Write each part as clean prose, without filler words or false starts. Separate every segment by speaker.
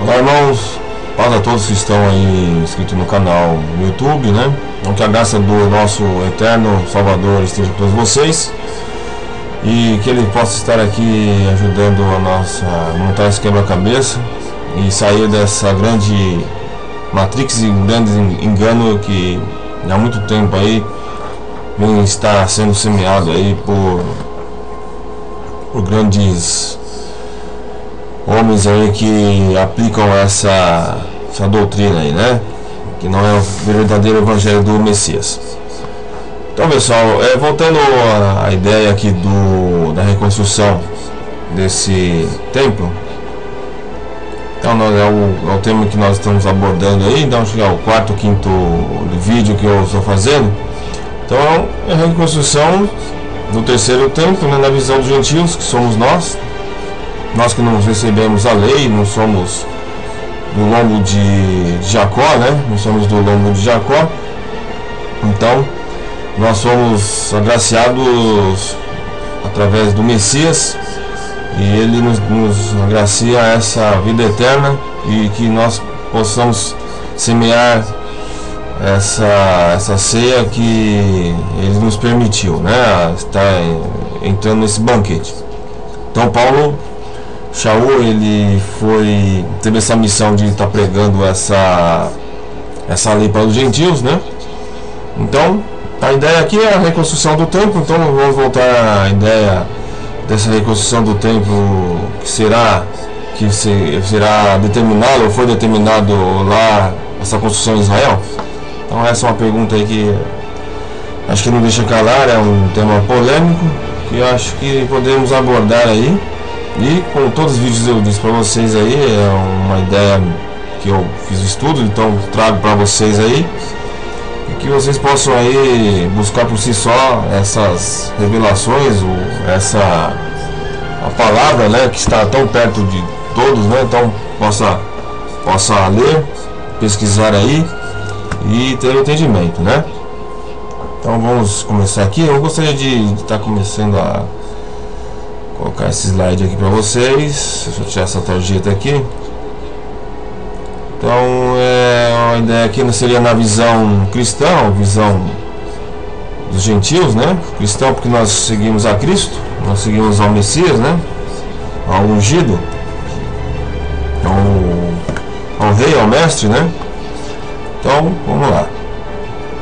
Speaker 1: Olá, irmãos, paz a todos que estão aí inscritos no canal no YouTube, né? Então, que a graça do nosso eterno Salvador esteja com todos vocês e que Ele possa estar aqui ajudando a montar esse quebra-cabeça e sair dessa grande matrix e grande engano que há muito tempo aí vem estar sendo semeado aí por grandes homens aí que aplicam essa doutrina aí, né? Que não é o verdadeiro evangelho do Messias. Então, pessoal, voltando à ideia aqui da reconstrução desse templo. Então, é o tema que nós estamos abordando aí. Então, acho que é o quarto ou quinto vídeo que eu estou fazendo. Então, é a reconstrução do terceiro templo, né, na visão dos gentios, que somos nós que não recebemos a lei, não somos do lombo de Jacó, né? Não somos do lombo de Jacó. Então, nós somos agraciados através do Messias e Ele nos agracia essa vida eterna e que nós possamos semear essa ceia que Ele nos permitiu, né? Estar entrando nesse banquete. Então, Shaul, ele teve essa missão de estar pregando essa lei para os gentios, né? Então, a ideia aqui é a reconstrução do templo. Então, vamos voltar à ideia dessa reconstrução do templo que será determinado, ou foi determinado lá, essa construção em Israel. Então, essa é uma pergunta aí que acho que não deixa calar, é um tema polêmico que eu acho que podemos abordar aí. E com todos os vídeos eu disse para vocês aí, é uma ideia que eu fiz o estudo, então trago para vocês aí, e que vocês possam aí buscar por si só essas revelações, a palavra, né, que está tão perto de todos, né, então possa ler, pesquisar aí e ter entendimento, né. Então vamos começar aqui. Eu gostaria de estar começando a colocar esse slide aqui para vocês. Deixa eu tirar essa tarjeta aqui. Então, a ideia aqui não seria na visão cristã, visão dos gentios, né? Cristão porque nós seguimos a Cristo, nós seguimos ao Messias, né? Ao ungido, ao rei, ao mestre, né? Então, vamos lá.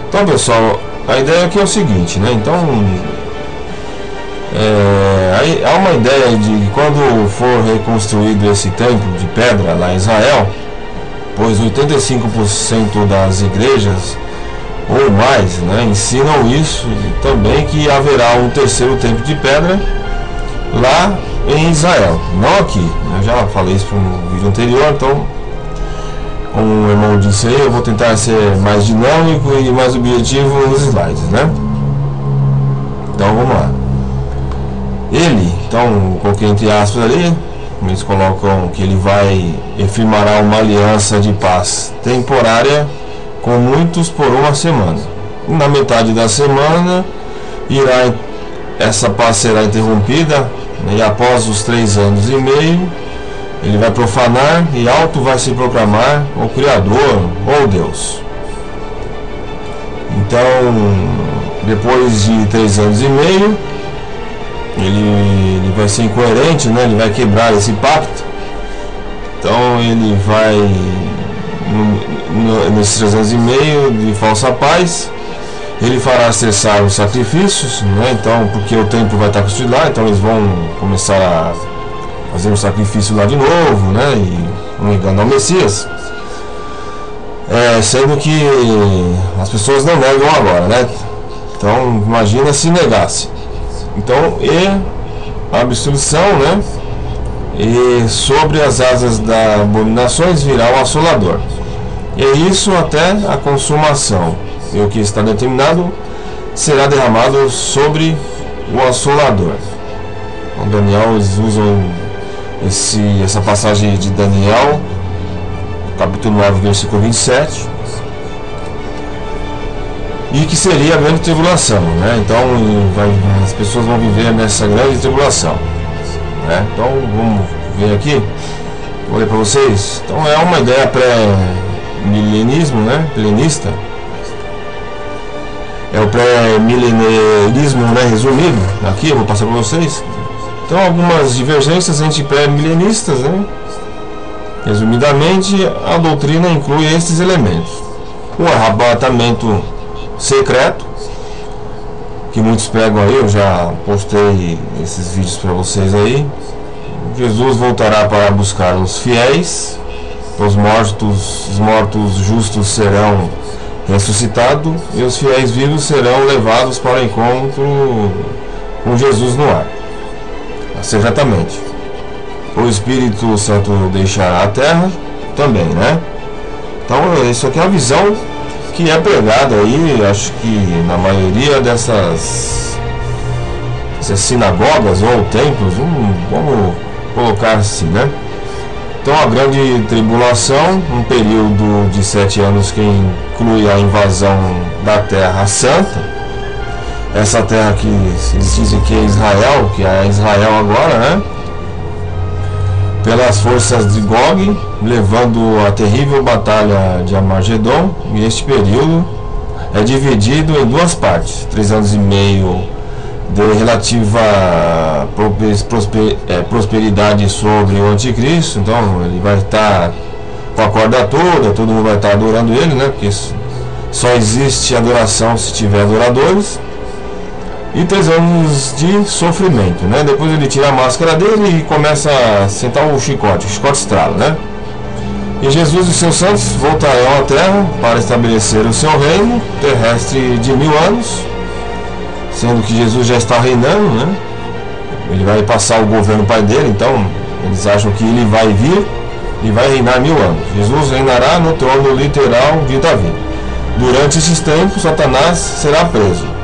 Speaker 1: Então, pessoal, a ideia aqui é o seguinte, né? Então, há uma ideia de que quando for reconstruído esse templo de pedra lá em Israel, pois 85% das igrejas ou mais, né, ensinam isso, e também que haverá um terceiro templo de pedra lá em Israel, não aqui. Eu já falei isso no vídeo anterior, então, como o irmão disse aí, eu vou tentar ser mais dinâmico e mais objetivo nos slides, né? Então vamos lá. Então, coloquei entre aspas ali, eles colocam que ele firmará uma aliança de paz temporária com muitos por uma semana. Na metade da semana, essa paz será interrompida, né, e após os 3 anos e meio, ele vai profanar e alto vai se proclamar o Criador ou Deus. Então, depois de 3 anos e meio, ele vai ser incoerente, né? Ele vai quebrar esse pacto. Então ele vai nesses 3 anos e meio de falsa paz, ele fará cessar os sacrifícios, né? Então, porque o templo vai estar construído lá, então eles vão começar a fazer um sacrifício lá de novo, né? E não engano ao Messias, sendo que as pessoas não negam agora, né? Então imagina se negasse. Então, a absolução, né? E sobre as asas das abominações virá o assolador. E isso até a consumação. E o que está determinado será derramado sobre o assolador. Então, Daniel, eles usam essa passagem de Daniel, capítulo 9, versículo 27. E que seria a grande tribulação, né? Então as pessoas vão viver nessa grande tribulação, né? Então vamos ver aqui. vou ler para vocês. Então é uma ideia pré-milenismo, né? Milenista. É o pré-milenismo, né? Resumido. Aqui eu vou passar para vocês. Então algumas divergências entre pré-milenistas, né? Resumidamente, a doutrina inclui estes elementos: o arrebatamento secreto, que muitos pregam aí, eu já postei esses vídeos para vocês aí. Jesus voltará para buscar os fiéis, os mortos justos serão ressuscitados e os fiéis vivos serão levados para o encontro com Jesus no ar, secretamente. O Espírito Santo deixará a terra também, né? Então isso aqui é uma visão que é pregada aí, acho que na maioria dessas sinagogas ou templos, vamos colocar assim, né? Então a grande tribulação, um período de 7 anos que inclui a invasão da Terra Santa, essa terra que eles dizem que é Israel, que é Israel agora, né? Pelas forças de Gog, levando a terrível batalha de Armagedon, e este período é dividido em duas partes: 3 anos e meio de relativa prosperidade sobre o anticristo. Então ele vai estar com a corda toda, todo mundo vai estar adorando ele, né? Porque só existe adoração se tiver adoradores. E 3 anos de sofrimento, né? Depois ele tira a máscara dele e começa a sentar o chicote estrala, né? E Jesus e seus santos voltarão à terra para estabelecer o seu reino terrestre de 1000 anos, sendo que Jesus já está reinando, né? Ele vai passar o governo pai dele, então eles acham que ele vai vir e vai reinar 1000 anos. Jesus reinará no trono literal de Davi. Durante esses tempos, Satanás será preso.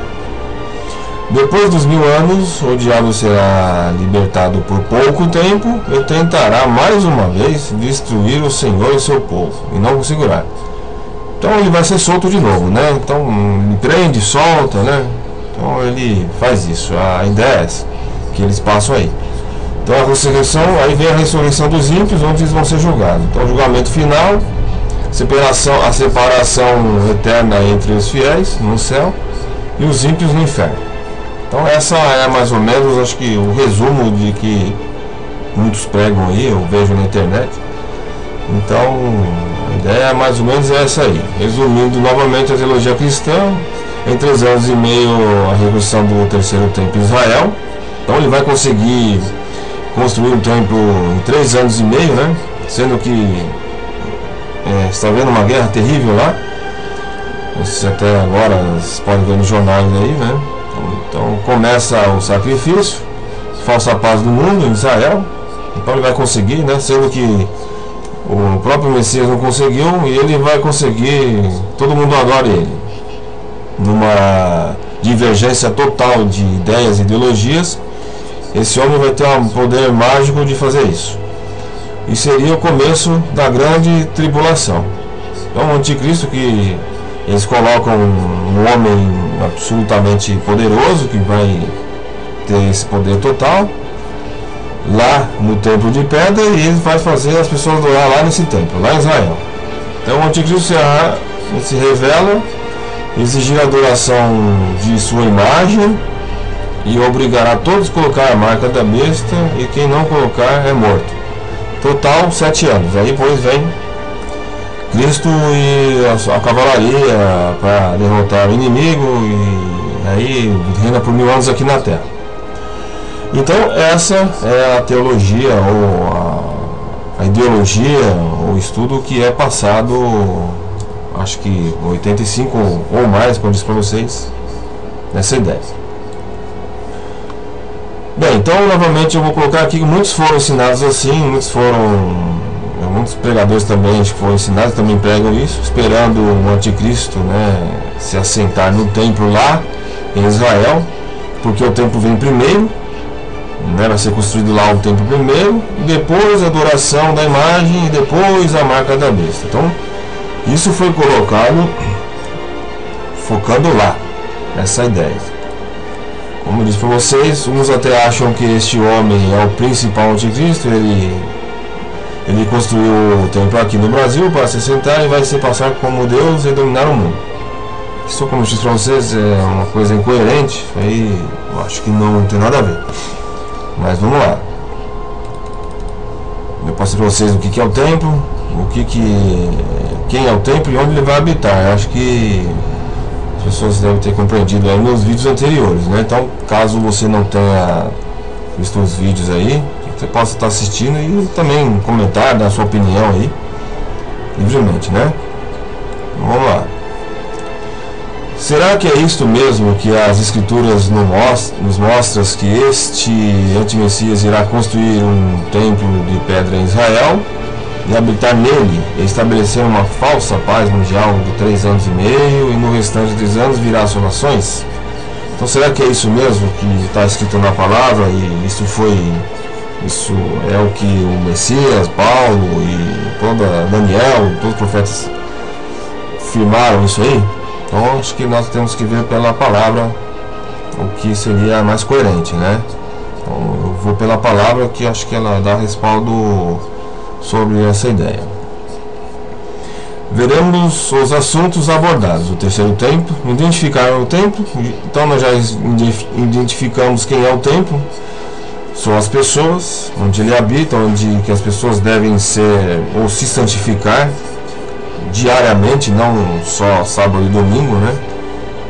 Speaker 1: Depois dos 1000 anos, o diabo será libertado por pouco tempo e tentará mais uma vez destruir o Senhor e seu povo, e não conseguirá. Então ele vai ser solto de novo, né? Então ele prende, solta, né? Então ele faz isso. A ideia é essa, que eles passam aí. Então a ressurreição, aí vem a ressurreição dos ímpios, onde eles vão ser julgados. Então o julgamento final, a separação eterna entre os fiéis no céu e os ímpios no inferno. Então essa é mais ou menos, acho que o resumo de que muitos pregam aí, eu vejo na internet. Então a ideia mais ou menos é essa aí. Resumindo novamente a teologia cristã, em 3 anos e meio a revolução do terceiro templo em Israel. Então ele vai conseguir construir um templo em 3 anos e meio, né? Sendo que está vendo uma guerra terrível lá. Isso até agora vocês podem ver nos jornais aí, né? Então começa o sacrifício, falsa paz do mundo em Israel. Então ele vai conseguir, né? Sendo que o próprio Messias não conseguiu, e ele vai conseguir, todo mundo adora ele. Numa divergência total de ideias e ideologias, esse homem vai ter um poder mágico de fazer isso. E seria o começo da grande tribulação. Então o anticristo, que eles colocam um homem absolutamente poderoso, que vai ter esse poder total, lá no templo de pedra, e ele vai fazer as pessoas adorar lá nesse templo, lá em Israel. Então o anticristo se revela, exigir a adoração de sua imagem e obrigará todos a colocar a marca da besta, e quem não colocar é morto. Total 7 anos. Aí depois vem Cristo e a cavalaria para derrotar o inimigo, e aí reina por 1000 anos aqui na terra. Então essa é a teologia, ou a ideologia, o estudo que é passado, acho que 85 ou mais, como eu disse para vocês, nessa ideia. Bem, então novamente eu vou colocar aqui que muitos foram ensinados assim, muitos pregadores também acho que foram ensinados, também pregam isso, esperando o anticristo, né, se assentar no templo lá em Israel, porque o templo vem primeiro, né, vai ser construído lá o templo primeiro, e depois a adoração da imagem, e depois a marca da besta. Então isso foi colocado focando lá, nessa ideia. Como eu disse para vocês, uns até acham que este homem é o principal anticristo, ele Ele construiu o templo aqui no Brasil para se sentar e vai se passar como Deus e dominar o mundo. Isso, como eu disse para vocês, é uma coisa incoerente. Aí eu acho que não tem nada a ver. Mas vamos lá. Eu passei para vocês o que é o templo, quem é o templo e onde ele vai habitar. Eu acho que as pessoas devem ter compreendido aí nos vídeos anteriores, né? Então, caso você não tenha visto os vídeos aí, você possa estar assistindo e também comentar, dar a sua opinião aí, livremente, né? Vamos lá. Será que é isto mesmo que as escrituras nos mostram, que este anti-messias irá construir um templo de pedra em Israel e habitar nele e estabelecer uma falsa paz mundial de 3 anos e meio e no restante de 3 anos virá as Então será que é isso mesmo que está escrito na palavra e isso é o que o Messias, Paulo e Daniel, todos os profetas afirmaram isso aí? Então acho que nós temos que ver pela palavra o que seria mais coerente, né? Então eu vou pela palavra, que acho que ela dá respaldo sobre essa ideia. Veremos os assuntos abordados. O terceiro templo, identificar o templo. Então nós já identificamos quem é o templo. São as pessoas, onde ele habita, onde que as pessoas devem ser ou se santificar diariamente, não só sábado e domingo, né?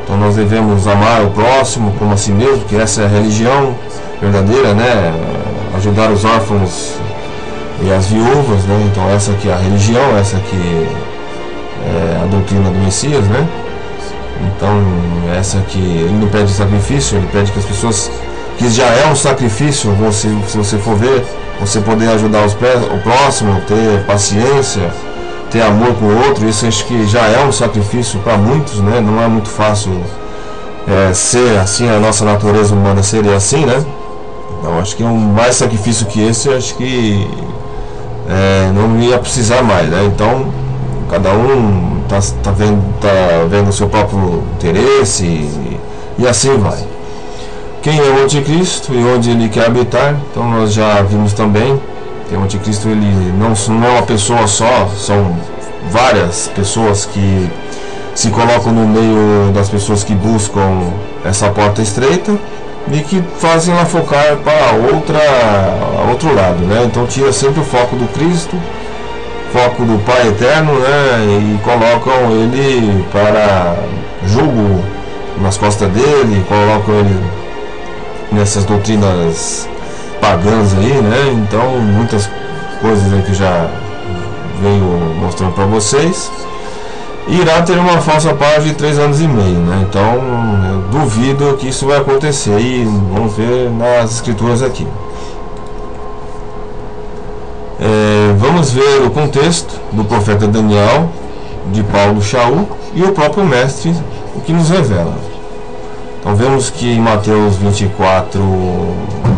Speaker 1: Então nós devemos amar o próximo como a si mesmo, que essa é a religião verdadeira, né? Ajudar os órfãos e as viúvas, né? Então essa aqui é a religião, essa aqui é a doutrina do Messias, né? Então essa aqui, ele não pede sacrifício, ele pede que as pessoas, que já é um sacrifício, se você for ver, você poder ajudar o próximo, ter paciência, ter amor com o outro. Isso acho que já é um sacrifício para muitos, né? Não é muito fácil ser assim, a nossa natureza humana seria assim, né? Então acho que um mais sacrifício que esse, acho que não ia precisar mais, né? Então cada um tá vendo o seu próprio interesse e assim vai. Quem é o anticristo e onde ele quer habitar? Então nós já vimos também que o anticristo, ele não é uma pessoa só, são várias pessoas que se colocam no meio das pessoas que buscam essa porta estreita e que fazem ela focar para outro lado, né? Então tira sempre o foco do Cristo, foco do Pai Eterno, né? E colocam ele para julgo nas costas dele, colocam ele nessas doutrinas pagãs aí, né? Então muitas coisas aí que já venho mostrando para vocês. Irá ter uma falsa paz de 3 anos e meio, né? Então eu duvido que isso vai acontecer e vamos ver nas escrituras aqui. Vamos ver o contexto do profeta Daniel, de Paulo Shaul e o próprio mestre, o que nos revela. Então vemos que em Mateus 24,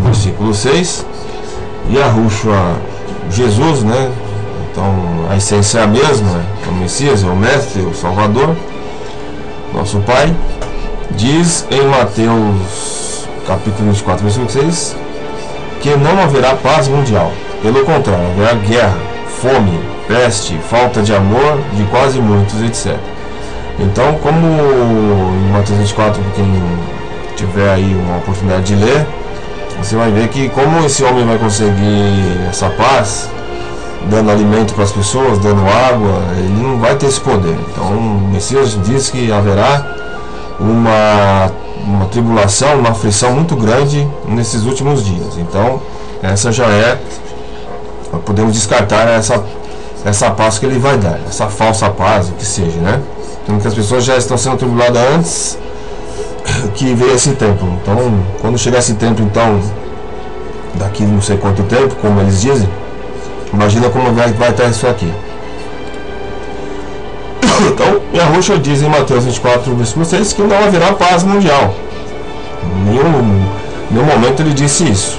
Speaker 1: versículo 6, Yahushua, Jesus, né? Então a essência é a mesma, é o Messias, é o Mestre, o Salvador, nosso Pai, diz em Mateus capítulo 24, versículo 6, que não haverá paz mundial, pelo contrário, haverá guerra, fome, peste, falta de amor de quase muitos, etc. Então, como em Mateus 24, quem tiver aí uma oportunidade de ler, você vai ver que como esse homem vai conseguir essa paz, dando alimento para as pessoas, dando água, ele não vai ter esse poder. Então o Messias diz que haverá uma tribulação, uma aflição muito grande nesses últimos dias. Então essa já podemos descartar essa paz que ele vai dar, essa falsa paz, o que seja, né? Então que as pessoas já estão sendo tribuladas antes que veio esse tempo. Então quando chegar esse tempo, então daqui não sei quanto tempo, como eles dizem, imagina como vai estar isso aqui. Então Yahushua diz em Mateus 24, versículo 6, que não haverá paz mundial. Em nenhum momento ele disse isso.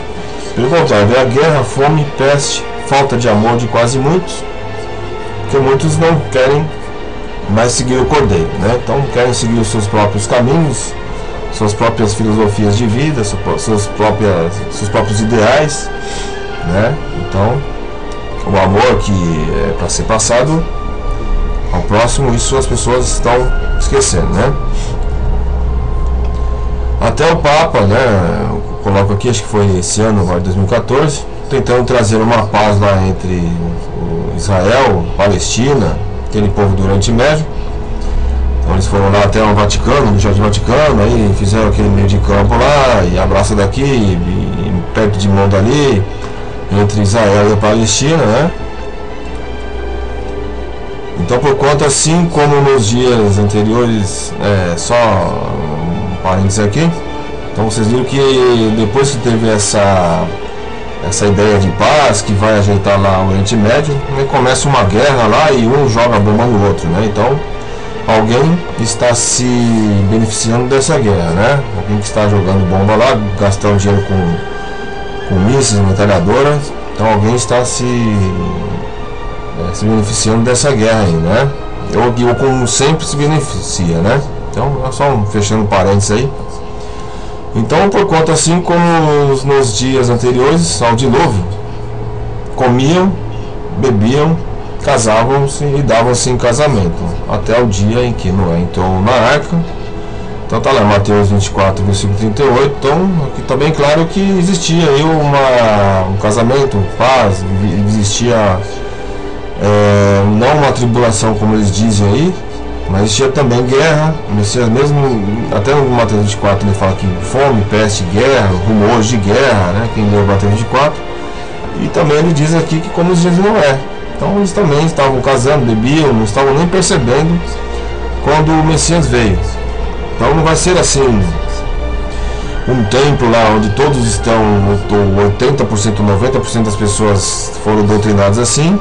Speaker 1: Pelo contrário, haverá guerra, fome, peste, falta de amor de quase muitos, porque muitos não querem mais seguir o Cordeiro, né? Então querem seguir os seus próprios caminhos, suas próprias filosofias de vida, seus próprios ideais, né? Então o amor que é para ser passado ao próximo, isso as pessoas estão esquecendo, né? Até o Papa, né, eu coloco aqui, acho que foi esse ano, agora 2014, tentando trazer uma paz lá entre Israel, Palestina, aquele povo do Oriente Médio. Então eles foram lá até o Vaticano, no Jardim Vaticano, aí fizeram aquele meio de campo lá, e abraça daqui, e perto de mão dali, entre Israel e a Palestina, né? Então, por conta, assim como nos dias anteriores, só um parênteses aqui, então vocês viram que depois que teve essa ideia de paz, que vai ajeitar lá o Oriente Médio, né, começa uma guerra lá e um joga a bomba no outro, né? Então, alguém está se beneficiando dessa guerra, né? Alguém que está jogando bomba lá, gastando dinheiro com mísseis, metralhadoras. Então, alguém está se beneficiando dessa guerra aí, né? Ou como sempre se beneficia, né? Então, só fechando parênteses aí. Então, por conta, assim como nos dias anteriores ao dilúvio, comiam, bebiam, casavam-se e davam-se em casamento, até o dia em que Noé entrou na arca. Então tá lá, Mateus 24, versículo 38. Então, aqui está bem claro que existia aí um casamento, paz, existia não uma tribulação como eles dizem aí, mas existia também guerra. O Messias mesmo, até no Mateus 24 ele fala que fome, peste, guerra, rumores de guerra, né? Quem leu Mateus 24. E também ele diz aqui que como os dias de Noé. Então eles também estavam casando, bebiam, não estavam nem percebendo quando o Messias veio. Então não vai ser assim um templo lá onde todos estão, 80%, 90% das pessoas foram doutrinadas assim.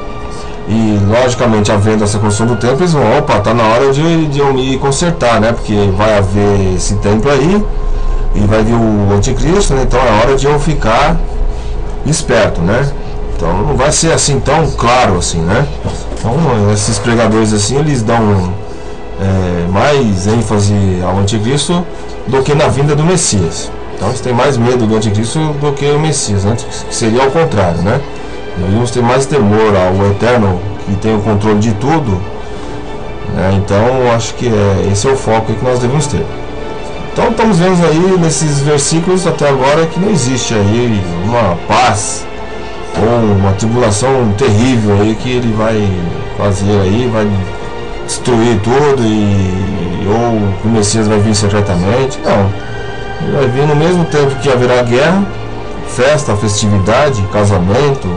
Speaker 1: E logicamente, havendo essa construção do templo, eles vão, opa, tá na hora de eu me consertar, né? Porque vai haver esse templo aí e vai vir o anticristo, né? Então é hora de eu ficar esperto, né? Então não vai ser assim tão claro assim, né? Então esses pregadores assim, eles dão mais ênfase ao anticristo do que na vinda do Messias. Então eles têm mais medo do anticristo do que o Messias, né? Que seria ao contrário, né? Deveríamos ter mais temor ao Eterno, que tem o controle de tudo, né? Então acho que esse é o foco que nós devemos ter. Então estamos vendo aí nesses versículos até agora que não existe aí uma paz ou uma tribulação terrível aí que ele vai fazer aí, vai destruir tudo ou o Messias vai vir secretamente. Não, ele vai vir no mesmo tempo que haverá guerra, festa, festividade, casamento,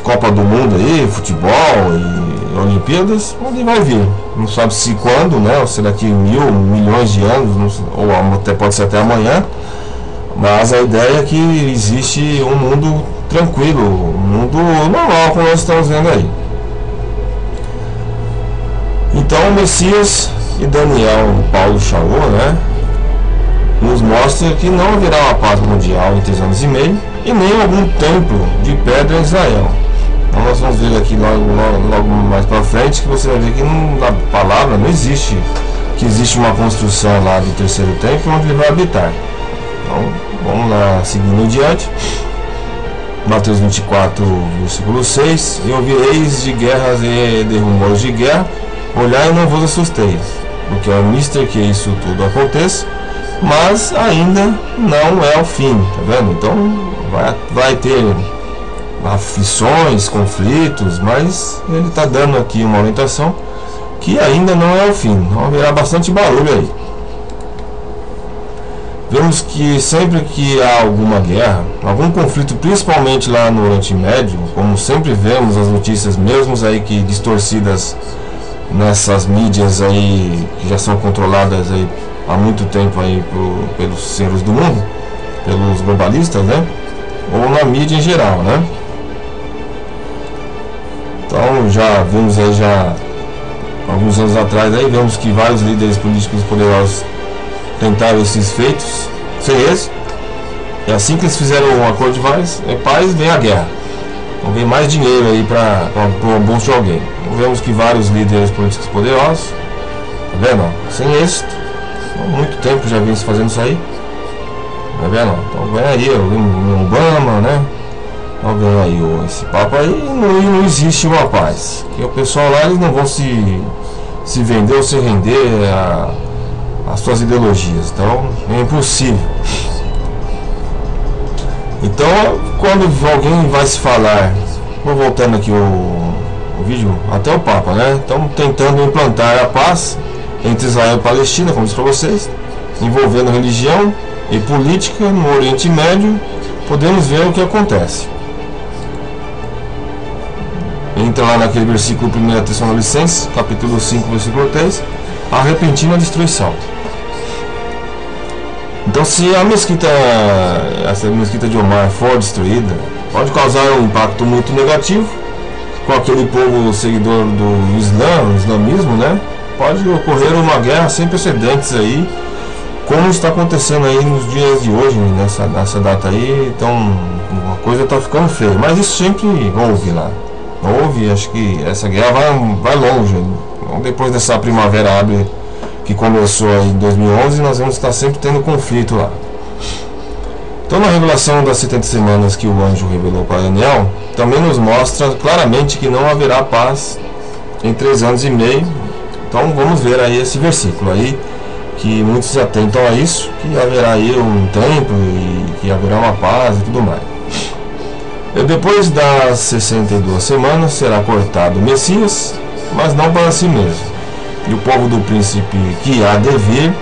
Speaker 1: Copa do Mundo aí, futebol e Olimpíadas, onde vai vir. Não sabe se quando, né? Ou se daqui milhões de anos, ou até pode ser até amanhã. Mas a ideia é que existe um mundo tranquilo, um mundo normal como nós estamos vendo aí. Então o Messias e Daniel, Paulo chamou, né? Nos mostra que não haverá uma paz mundial em 3 anos e meio e nem algum templo de pedra em Israel. Então nós vamos ver aqui logo mais para frente que você vai ver que na palavra não existe que existe uma construção lá do terceiro templo onde ele vai habitar. Então vamos lá seguindo em diante. Mateus 24, versículo 6. E ouvireis de guerras e de rumores de guerra, olhai e não vos assusteis, porque é um mister que isso tudo aconteça, mas ainda não é o fim, tá vendo? Então vai ter aflições, conflitos, mas ele está dando aqui uma orientação que ainda não é o fim. Então haverá bastante barulho aí. Vemos que sempre que há alguma guerra, algum conflito, principalmente lá no Oriente Médio, como sempre vemos as notícias mesmo aí que distorcidas nessas mídias aí que já são controladas aí há muito tempo aí pelos senhores do mundo, pelos globalistas, né? Ou na mídia em geral, né? Então já vimos aí alguns anos atrás aí, vemos que vários líderes políticos poderosos tentaram esses feitos sem êxito. E assim que eles fizeram um acordo de paz, vem a guerra. Então vem mais dinheiro aí para o bolso de alguém. Então, vemos que vários líderes políticos poderosos, tá vendo? Sem êxito. Há muito tempo já vem se fazendo isso aí. Tá vendo? Então vem aí o Obama, né? alguém aí, esse Papa aí, não existe uma paz. Que o pessoal lá, eles não vão se vender ou se render às suas ideologias. Então é impossível. Então quando alguém vai se falar, vou voltando aqui o vídeo, até o Papa, né? Então tentando implantar a paz entre Israel e Palestina, como disse para vocês, envolvendo religião e política no Oriente Médio, podemos ver o que acontece. Entra lá naquele versículo 1 Tessalonicenses, capítulo 5, versículo 3, a repentina destruição. Então, se essa mesquita de Omar for destruída, pode causar um impacto muito negativo com aquele povo seguidor do islamismo, né? Pode ocorrer uma guerra sem precedentes aí, como está acontecendo aí nos dias de hoje, nessa data aí. Então, a coisa está ficando feia, mas isso sempre houve lá. Houve, acho que essa guerra vai longe. Depois dessa primavera árabe que começou em 2011, nós vamos estar sempre tendo conflito lá. Então, na revelação das 70 semanas que o anjo revelou para Daniel, também nos mostra claramente que não haverá paz em 3 anos e meio. Então vamos ver aí esse versículo aí, que muitos se atentam a isso, que haverá aí um tempo e que haverá uma paz e tudo mais. E depois das 62 semanas será cortado o Messias, mas não para si mesmo. E o povo do príncipe que há de vir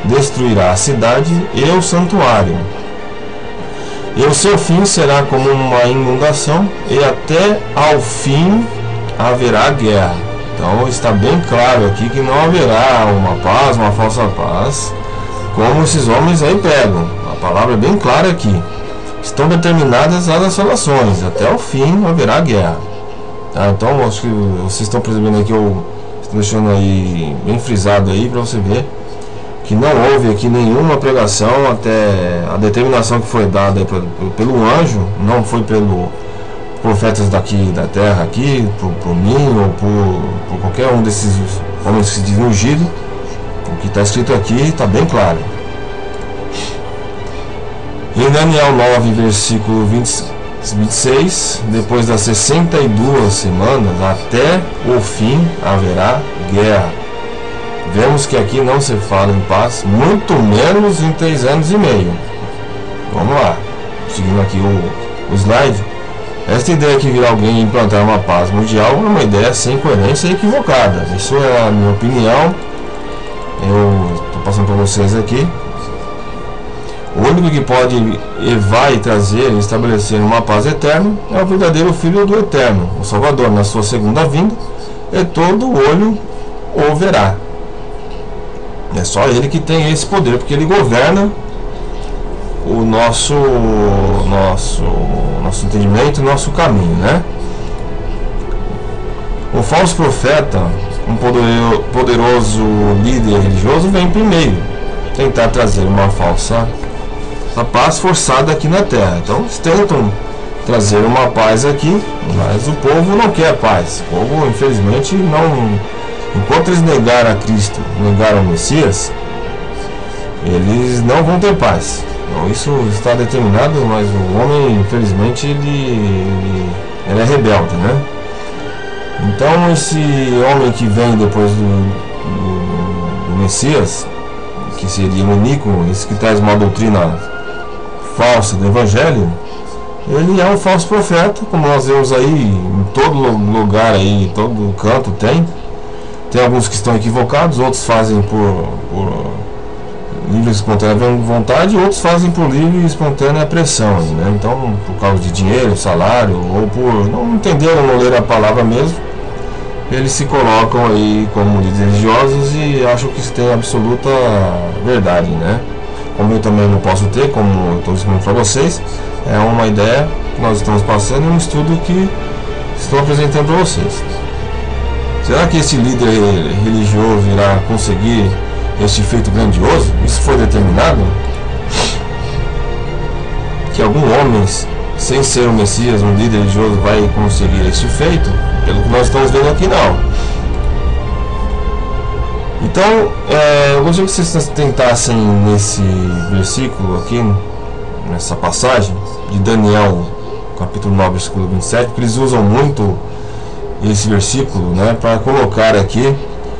Speaker 1: destruirá a cidade e o santuário. E o seu fim será como uma inundação, e até ao fim haverá guerra. Então está bem claro aqui que não haverá uma paz, uma falsa paz, como esses homens aí pegam. A palavra é bem clara aqui. Estão determinadas as assolações, até o fim haverá guerra. Tá? Então acho que vocês estão percebendo aqui, eu estou deixando aí bem frisado aí para você ver que não houve aqui nenhuma pregação, até a determinação que foi dada pelo anjo, não foi pelo profetas daqui da terra aqui, por mim ou por qualquer um desses homens que se dizem ungido. O que está escrito aqui está bem claro. Em Daniel 9, versículo 26, depois das 62 semanas, até o fim haverá guerra. Vemos que aqui não se fala em paz, muito menos em 3 anos e meio. Vamos lá, seguindo aqui o slide. Esta ideia que virá alguém implantar uma paz mundial é uma ideia sem coerência e equivocada. Isso é a minha opinião. Eu estou passando para vocês aqui. O único que pode e vai trazer e estabelecer uma paz eterna é o verdadeiro Filho do Eterno, o Salvador, na sua segunda vinda, e todo olho o verá. É só ele que tem esse poder, porque ele governa o nosso entendimento, o nosso caminho, né? O falso profeta, um poderoso líder religioso, vem primeiro tentar trazer uma falsa paz forçada aqui na terra. Então eles tentam trazer uma paz aqui, mas o povo não quer paz. O povo, infelizmente, não. Enquanto eles negaram a Cristo, negaram o Messias, eles não vão ter paz. Então, isso está determinado, mas o homem, infelizmente, ele é rebelde, né? Então esse homem que vem depois do Messias, que seria o Nico, esse que traz uma doutrina falsa do Evangelho, ele é um falso profeta, como nós vemos aí em todo lugar, aí, em todo canto tem alguns que estão equivocados, outros fazem por livre e espontânea vontade, outros fazem por livre e espontânea pressão, né? Então, por causa de dinheiro, salário, ou por não entenderam, não ler a palavra mesmo, eles se colocam aí como líderes religiosos e acham que isso tem absoluta verdade, né? Como eu também não posso ter, como eu estou explicando para vocês, é uma ideia que nós estamos passando e um estudo que estou apresentando para vocês. Será que esse líder religioso irá conseguir este feito grandioso? Isso foi determinado? Que algum homem, sem ser o Messias, um líder religioso, vai conseguir este feito? Pelo que nós estamos vendo aqui, não. Então, eu gostaria que vocês tentassem nesse versículo aqui, nessa passagem de Daniel, capítulo 9, versículo 27, porque eles usam muito esse versículo, né, para colocar aqui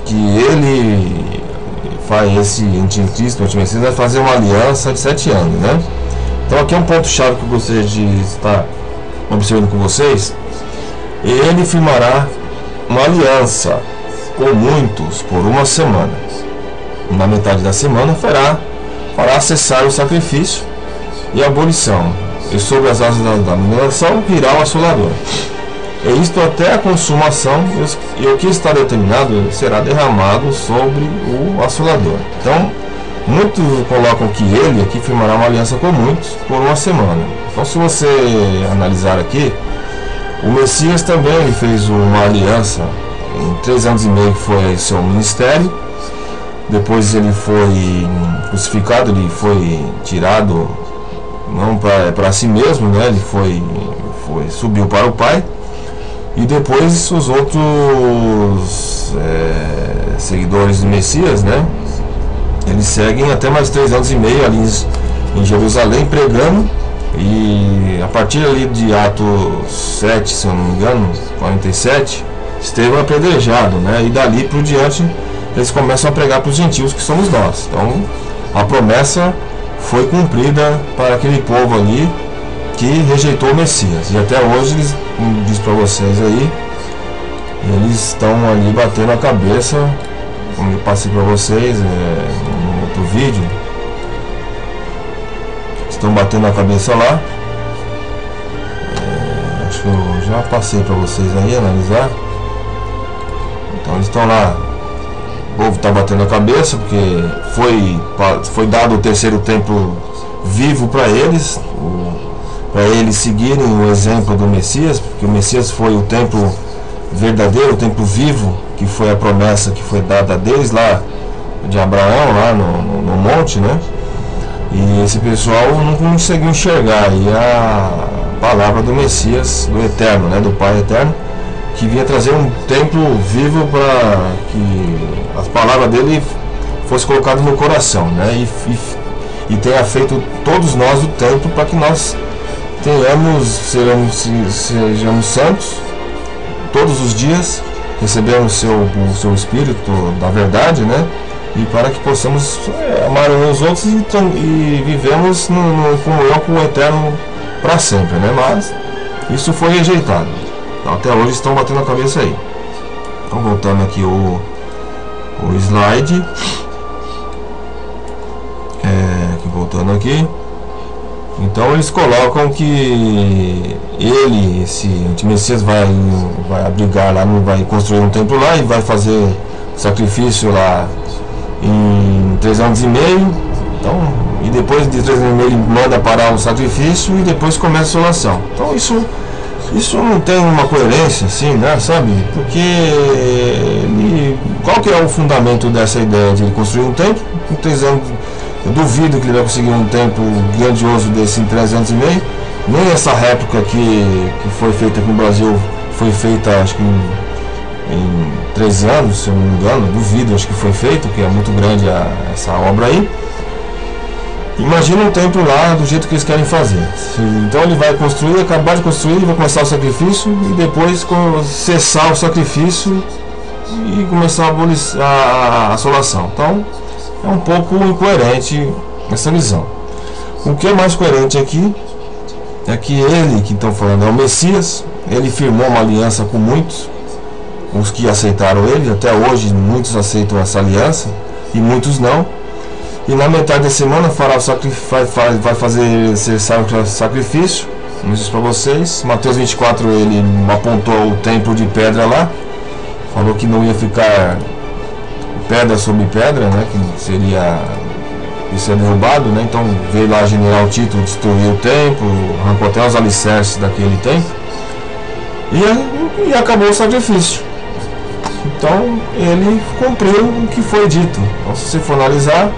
Speaker 1: que ele faz, esse anticristo, o antimessias, vai fazer uma aliança de 7 anos, né? Então aqui é um ponto-chave que eu gostaria de estar observando com vocês. Ele firmará uma aliança com muitos por uma semana. Na metade da semana fará cessar o sacrifício e a abolição, e sobre as asas da mineração virá o assolador. E isto até a consumação, e o que está determinado será derramado sobre o assolador. Então, muitos colocam que ele aqui firmará uma aliança com muitos por uma semana. Então, se você analisar aqui, o Messias também ele fez uma aliança em 3 anos e meio, que foi seu ministério. Depois ele foi crucificado, ele foi tirado não para si mesmo, né? Ele subiu para o Pai. E depois os outros seguidores do Messias, né? Eles seguem até mais 3 anos e meio ali em Jerusalém pregando. E a partir ali de Atos 7, se eu não me engano, 47, Estevão é apedrejado, né? E dali por diante eles começam a pregar para os gentios, que somos nós. Então a promessa foi cumprida para aquele povo ali que rejeitou o Messias. E até hoje eles, como diz para vocês aí, eles estão ali batendo a cabeça, como eu passei para vocês no outro vídeo. Estão batendo a cabeça lá. Acho que eu já passei para vocês aí analisar. Então eles estão lá. O povo está batendo a cabeça porque foi dado o terceiro templo vivo para eles seguirem o exemplo do Messias, porque o Messias foi o templo verdadeiro, o templo vivo, que foi a promessa que foi dada a deles lá de Abraão, lá no monte, né? E esse pessoal não conseguiu enxergar e a palavra do Messias, do Eterno, né? Do Pai Eterno, que vinha trazer um templo vivo para que as palavras dele fossem colocadas no coração, né? E tenha feito todos nós o templo para que nós sejamos santos todos os dias, recebemos o seu Espírito da verdade, né? E para que possamos amar uns aos outros e vivemos no comunhão com o Eterno para sempre, né? Mas isso foi rejeitado. Então, até hoje estão batendo a cabeça aí. Então, voltando aqui o slide. Voltando aqui. Então eles colocam que esse antimessias vai abrigar lá, vai construir um templo lá e vai fazer sacrifício lá em 3 anos e meio. Então, e depois de 3 anos e meio ele manda parar o sacrifício e depois começa a assolação. Então isso não tem uma coerência assim, né, sabe? Porque qual que é o fundamento dessa ideia de ele construir um templo em 3 anos? Eu duvido que ele vai conseguir um templo grandioso desse em 3 anos e meio. Nem essa réplica que foi feita aqui no Brasil foi feita, acho que em 3 anos, se eu não me engano. Duvido, acho que foi feito, porque é muito grande essa obra aí. Imagina um templo lá do jeito que eles querem fazer. Então ele vai construir, acabar de construir, ele vai começar o sacrifício e depois cessar o sacrifício e começar a assolação. Então é um pouco incoerente essa visão. O que é mais coerente aqui é que ele, que estão falando, é o Messias. Ele firmou uma aliança com muitos, os que aceitaram ele. Até hoje muitos aceitam essa aliança e muitos não. E na metade da semana fará o vai fazer cessar o sacrifício. Como eu disse para vocês, Mateus 24 ele apontou o templo de pedra lá, falou que não ia ficar pedra sobre pedra, né, que seria derrubado, né? Então veio lá general Tito, destruiu o templo, arrancou até os alicerces daquele templo e acabou o sacrifício. Então ele cumpriu o que foi dito. Então, se você for analisar,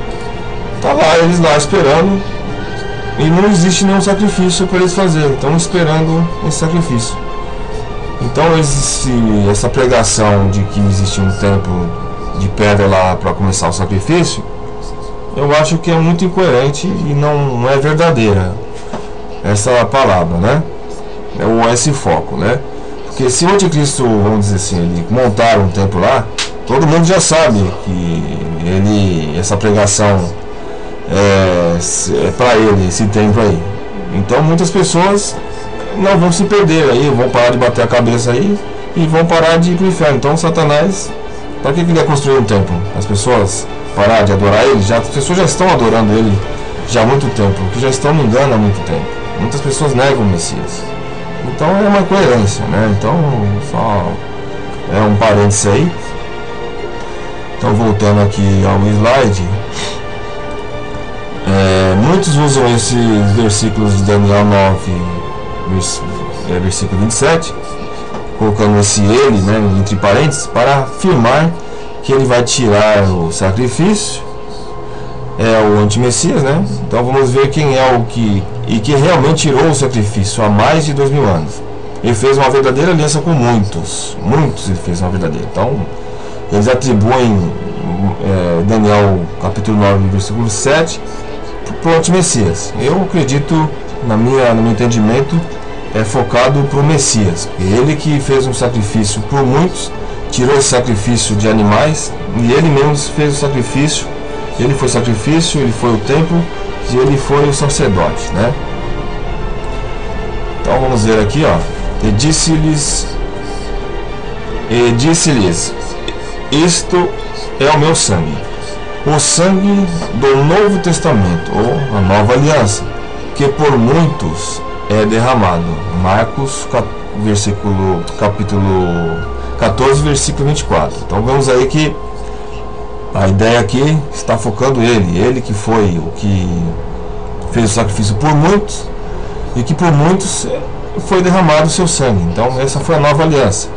Speaker 1: tá lá eles lá esperando e não existe nenhum sacrifício para eles fazerem, estão esperando esse sacrifício. Então essa pregação de que existe um templo de pedra lá para começar o sacrifício, eu acho que é muito incoerente e não é verdadeira essa palavra, né? esse foco, né? Porque se o anticristo, vamos dizer assim, ele montar um templo lá, todo mundo já sabe que essa pregação é para ele, esse templo aí. Então muitas pessoas não vão se perder aí, vão parar de bater a cabeça aí e vão parar de ir para o inferno. Então Satanás, para que ele ia construir um templo? As pessoas parar de adorar ele? As pessoas já estão adorando ele já há muito tempo, que já estão no engano há muito tempo. Muitas pessoas negam o Messias. Então é uma incoerência, né? Então só é um parênteses aí. Então voltando aqui ao slide, muitos usam esses versículos de Daniel 9, versículo 27, colocando esse ele, né, entre parênteses, para afirmar que ele vai tirar o sacrifício, o antimessias, né? Então vamos ver quem é o que realmente tirou o sacrifício há mais de 2000 anos. Ele fez uma verdadeira aliança com muitos ele fez uma verdadeira. Então eles atribuem Daniel capítulo 9, versículo 7 para o antimessias. Eu acredito, no meu entendimento, é focado para o Messias. Ele que fez um sacrifício por muitos, tirou esse sacrifício de animais, e ele mesmo fez o sacrifício. Ele foi sacrifício, ele foi o templo e ele foi o sacerdote, né? Então vamos ver aqui, ó. E disse-lhes, isto é o meu sangue, o sangue do Novo Testamento, ou a Nova Aliança, que por muitos é derramado. Marcos capítulo 14, versículo 24. Então vemos aí que a ideia aqui está focando ele que foi o que fez o sacrifício por muitos, e que por muitos foi derramado o seu sangue. Então essa foi a nova aliança.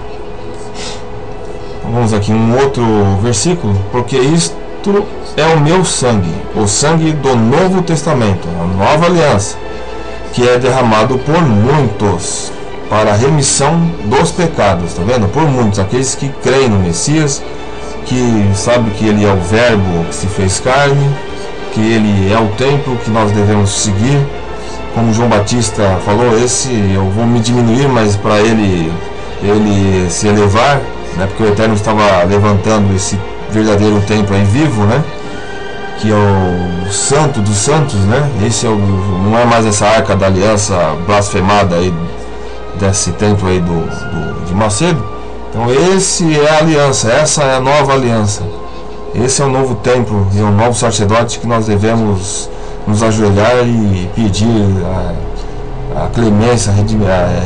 Speaker 1: Vamos aqui um outro versículo, porque isto é o meu sangue, o sangue do Novo Testamento, a nova aliança, que é derramado por muitos para a remissão dos pecados. Tá vendo? Por muitos, aqueles que creem no Messias, que sabe que ele é o verbo que se fez carne, que ele é o templo que nós devemos seguir. Como João Batista falou, eu vou me diminuir, mas para ele se elevar, né? Porque o Eterno estava levantando esse verdadeiro templo aí vivo, né? Que é o santo dos santos, né? Esse não é mais essa arca da aliança blasfemada aí desse templo aí de Macedo. Então esse é a aliança, essa é a nova aliança. Esse é o novo templo e o novo sacerdote que nós devemos nos ajoelhar e pedir a clemência,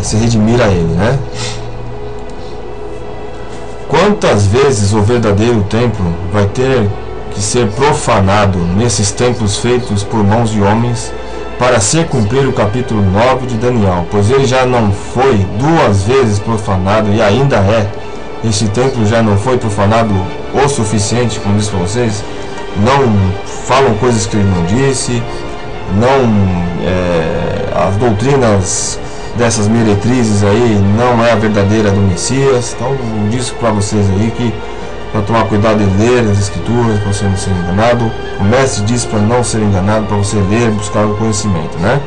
Speaker 1: se redimir a ele, né? Quantas vezes o verdadeiro templo vai ter que ser profanado nesses templos feitos por mãos de homens para se cumprir o capítulo 9 de Daniel? Pois ele já não foi 2 vezes profanado e ainda é. Este templo já não foi profanado o suficiente, como disse para vocês. Não falam coisas que ele não disse, as doutrinas dessas meretrizes aí não é a verdadeira do Messias. Então eu disse para vocês aí que para tomar cuidado em ler as escrituras, para você não ser enganado. O mestre disse para não ser enganado, para você ler, buscar o conhecimento, né?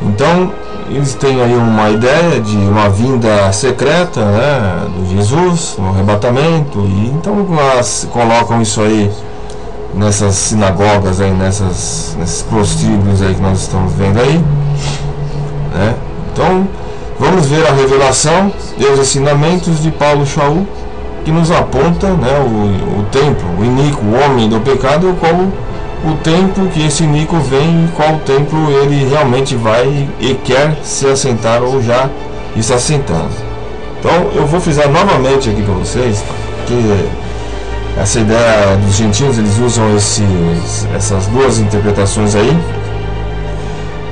Speaker 1: Então eles têm aí uma ideia de uma vinda secreta, né, do Jesus, no arrebatamento, e então elas colocam isso aí nessas sinagogas aí, nesses prostíbulos aí que nós estamos vendo aí, né? Então vamos ver a revelação e os ensinamentos de Paulo Shaul, que nos aponta, né, o templo, o iníquo, o homem do pecado, como o tempo que esse iníquo vem, e qual templo ele realmente vai e quer se assentar ou já está assentando. Então eu vou frisar novamente aqui para vocês que essa ideia dos gentios, eles usam essas duas interpretações aí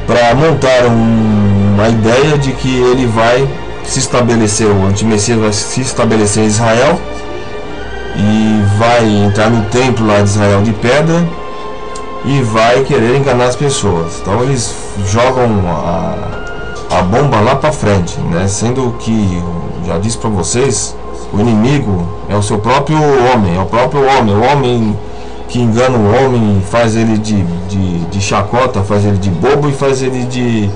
Speaker 1: para montar uma ideia de que ele vai se estabelecer, o antimessias vai se estabelecer em Israel e vai entrar no templo lá de Israel de pedra e vai querer enganar as pessoas. Então eles jogam a bomba lá para frente, né? Sendo que, já disse para vocês, o inimigo é o seu próprio homem, o homem que engana o homem, faz ele de chacota, faz ele de bobo e faz ele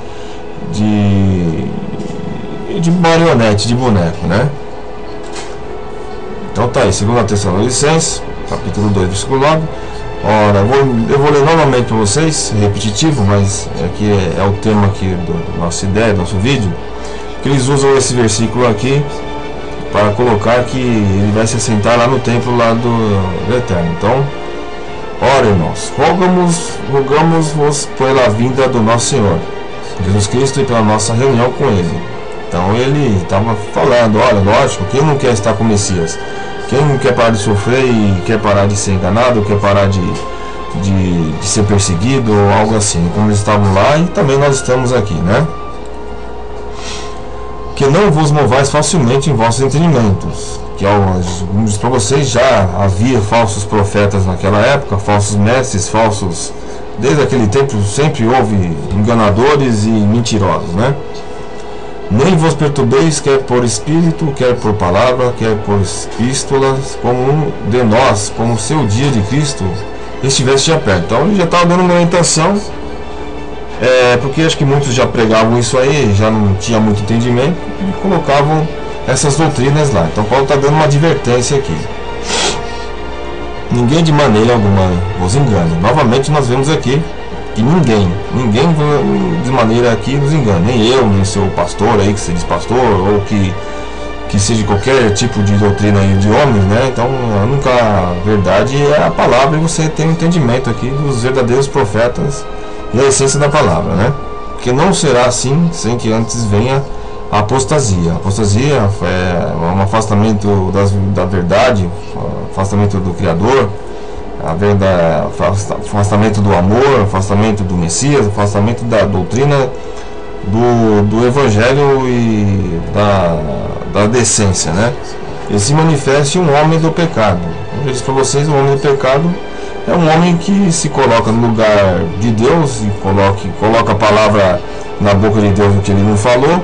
Speaker 1: de marionete, de boneco, né? Então tá aí, 2 Tessalonicenses, capítulo 2, versículo 9. Ora, eu vou ler novamente para vocês, repetitivo, mas aqui é o tema aqui do nossa ideia, do nosso vídeo, que eles usam esse versículo aqui para colocar que ele vai se assentar lá no templo lá do Eterno. Então, ora, irmãos, rogamos-vos pela vinda do nosso Senhor Jesus Cristo e pela nossa reunião com Ele. Então ele estava falando, olha, lógico, quem não quer estar com o Messias? Quem não quer parar de sofrer e quer parar de ser enganado, quer parar de ser perseguido ou algo assim, como eles estavam lá e também nós estamos aqui, né? Que não vos movais facilmente em vossos entendimentos, que como diz para vocês, já havia falsos profetas naquela época, falsos mestres, desde aquele tempo sempre houve enganadores e mentirosos, né? Nem vos perturbeis, quer por espírito, quer por palavra, quer por epístolas, como um de nós, como o seu dia de Cristo estivesse já perto. Então ele já estava dando uma orientação, porque acho que muitos já pregavam isso aí, já não tinha muito entendimento e colocavam essas doutrinas lá. Então Paulo está dando uma advertência aqui. Ninguém de maneira alguma vos engane. Novamente nós vemos aqui que ninguém de maneira aqui nos engana, nem eu, nem seu pastor aí, que se diz pastor, ou que seja qualquer tipo de doutrina aí de homens, né? Então a única verdade é a palavra, e você tem um entendimento aqui dos verdadeiros profetas e a essência da palavra, né? Porque não será assim sem que antes venha a apostasia. A apostasia é um afastamento da verdade, afastamento do Criador, afastamento do amor, afastamento do Messias, afastamento da doutrina do Evangelho e da decência, né? E se manifeste um homem do pecado. Como eu disse para vocês, o homem do pecado é um homem que se coloca no lugar de Deus e coloca a palavra na boca de Deus, o que ele não falou,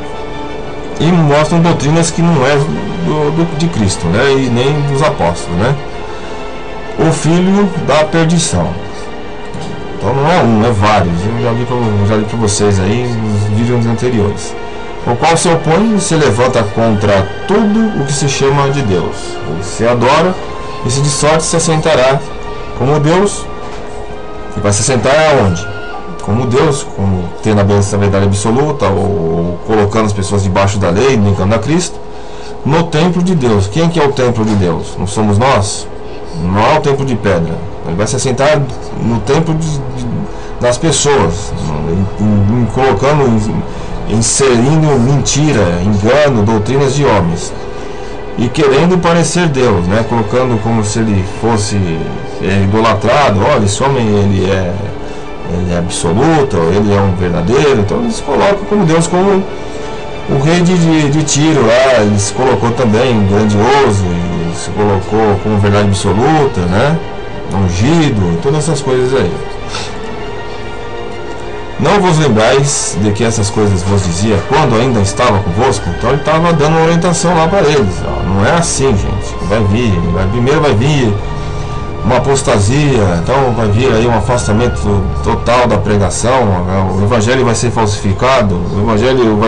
Speaker 1: e mostram doutrinas que não é de Cristo, né? E nem dos apóstolos, né? O filho da perdição. Então não é um, é vários. Eu já li para vocês aí nos vídeos anteriores. O qual se opõe e se levanta contra tudo o que se chama de Deus. Ele se adora e se de sorte se assentará como Deus. E vai se assentar aonde? Como Deus, como tendo a bênção da verdade absoluta, ou colocando as pessoas debaixo da lei, brincando a Cristo, no templo de Deus. Quem que é o templo de Deus? Não somos nós? Não é o templo de pedra. Ele vai se assentar no templo das pessoas, inserindo mentira, engano, doutrinas de homens, e querendo parecer Deus, né? Colocando como se ele fosse idolatrado. Olha, esse homem ele é absoluto, ele é um verdadeiro. Então eles colocam como Deus, como o rei de Tiro lá, ele se colocou também grandioso, e se colocou como verdade absoluta, né? Ungido, todas essas coisas aí. Não vos lembrais de que essas coisas vos dizia quando ainda estava convosco? Então ele estava dando uma orientação lá para eles. Ó, não é assim, gente. Primeiro vai vir uma apostasia, então vai vir aí um afastamento total da pregação, o evangelho vai ser falsificado, o evangelho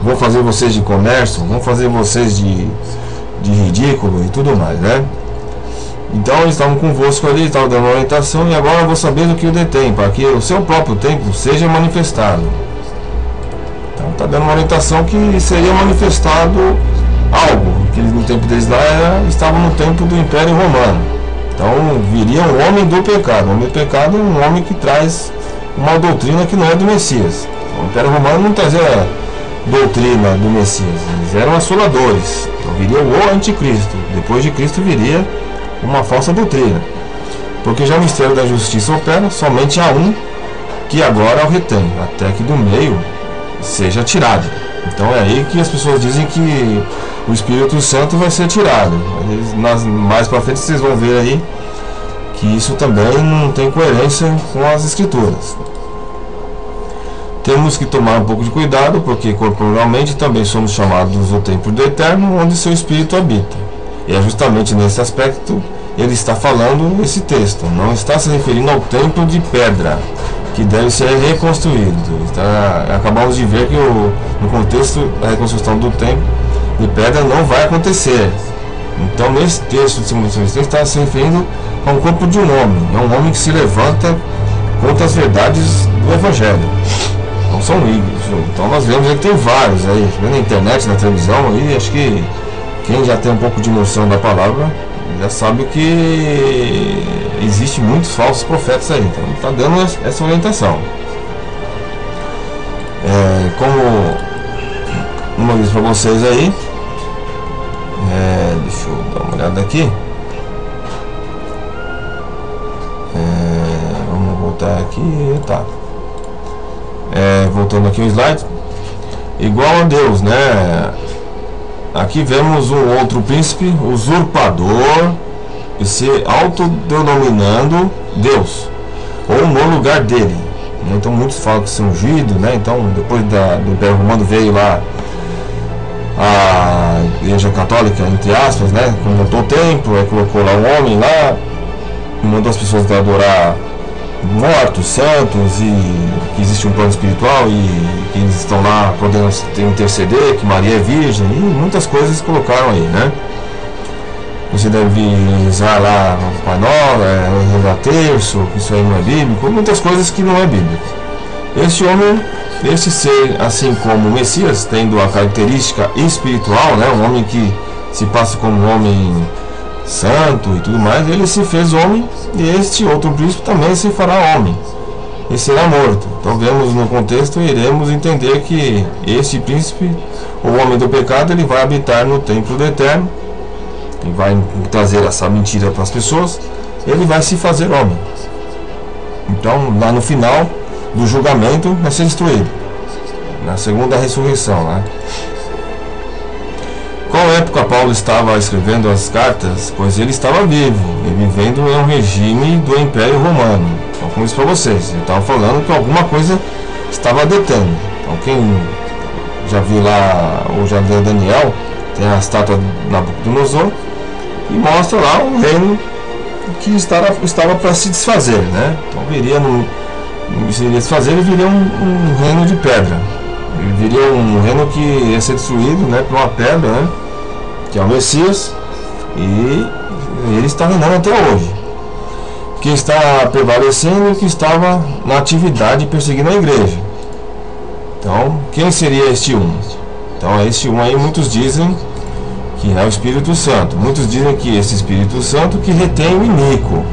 Speaker 1: vão fazer vocês de comércio, vão fazer vocês de ridículo e tudo mais, né? Então eles estavam convosco ali, estavam dando uma orientação, e agora eu vou saber do que o detém, para que o seu próprio templo seja manifestado. Então está dando uma orientação que seria manifestado algo, que no tempo deles lá estavam no tempo do Império Romano. Então viria um homem do pecado. O homem do pecado é um homem que traz uma doutrina que não é do Messias. O Império Romano não trazia doutrina do Messias, eles eram assoladores. Então viria o anticristo. Depois de Cristo viria uma falsa doutrina, porque já o mistério da justiça opera, somente há um que agora o retém, até que do meio seja tirado. Então é aí que as pessoas dizem que o Espírito Santo vai ser tirado. Mais para frente vocês vão ver aí que isso também não tem coerência com as Escrituras. Temos que tomar um pouco de cuidado, porque corporalmente também somos chamados o templo do Eterno, onde seu Espírito habita. E é justamente nesse aspecto ele está falando esse texto. Não está se referindo ao templo de pedra, que deve ser reconstruído. Então, acabamos de ver que no contexto da reconstrução do templo de pedra não vai acontecer. Então, nesse texto de 2 Tessalonicenses está se referindo ao corpo de um homem. É um homem que se levanta contra as verdades do Evangelho. Então são ídolos. Então nós vemos que tem vários aí, na internet, na televisão, aí acho que quem já tem um pouco de noção da palavra já sabe que existe muitos falsos profetas aí. Então está dando essa orientação. Como uma vez para vocês aí, deixa eu dar uma olhada aqui. Vamos voltar aqui, tá. Voltando aqui o slide, igual a Deus, né? Aqui vemos um outro príncipe usurpador e se autodenominando Deus, ou no lugar dele. Então muitos falam que são ungidos, né? Então depois do Império Romano veio lá a Igreja Católica, entre aspas, né? Montou o templo, colocou lá um homem lá, mandou as pessoas adorar mortos, santos, e que existe um plano espiritual e que eles estão lá podendo interceder, que Maria é virgem, e muitas coisas colocaram aí, né? Você deve rezar lá o Pai Nosso, rezar terço, que isso aí não é bíblico, muitas coisas que não é bíblico. Este homem, este ser, assim como o Messias, tendo a característica espiritual, né? Um homem que se passa como um homem santo e tudo mais, ele se fez homem, e este outro príncipe também se fará homem e será morto. Então vemos no contexto e iremos entender que este príncipe, o homem do pecado, ele vai habitar no templo do Eterno e vai trazer essa mentira para as pessoas, ele vai se fazer homem. Então lá no final do julgamento vai ser destruído, na segunda ressurreição, né? Qual época Paulo estava escrevendo as cartas? Pois ele estava vivo e vivendo em um regime do Império Romano. Então, como isso para vocês, ele estava falando que alguma coisa estava detendo. Então, quem já viu lá, ou já viu Daniel, tem a estátua de Nabucodonosor e mostra lá um reino que estava para se desfazer, né? Então, se iria desfazer, ele viria um reino de pedra. Ele viria um reino que ia ser destruído, né, por uma pedra, né, que é o Messias, e ele está reinando até hoje. Que está prevalecendo e que estava na atividade perseguindo a igreja. Então, quem seria este um? Então, este um aí, muitos dizem que é o Espírito Santo. Muitos dizem que esse Espírito Santo que retém o iníquo.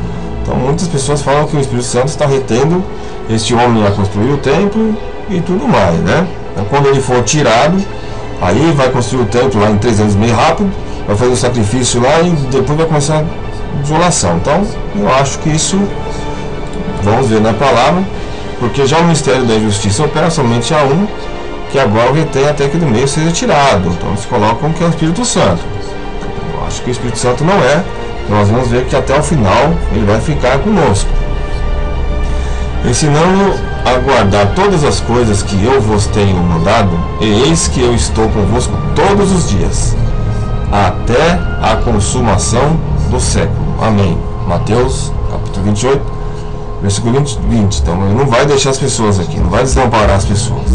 Speaker 1: Então, muitas pessoas falam que o Espírito Santo está retendo este homem a construir o templo e tudo mais, né? Então, quando ele for tirado, aí vai construir o templo lá em 3 anos meio rápido, vai fazer o sacrifício lá e depois vai começar a desolação. Então, eu acho que isso, vamos ver na palavra, porque já o Ministério da Justiça opera somente a um, que agora o retém até que do meio seja tirado. Então, eles colocam que é o Espírito Santo. Eu acho que o Espírito Santo não é. Nós vamos ver que até o final ele vai ficar conosco, ensinando a guardar todas as coisas que eu vos tenho mandado, e eis que eu estou convosco todos os dias, até a consumação do século. Amém. Mateus, capítulo 28, versículo 20. Então, ele não vai deixar as pessoas aqui, não vai desamparar as pessoas.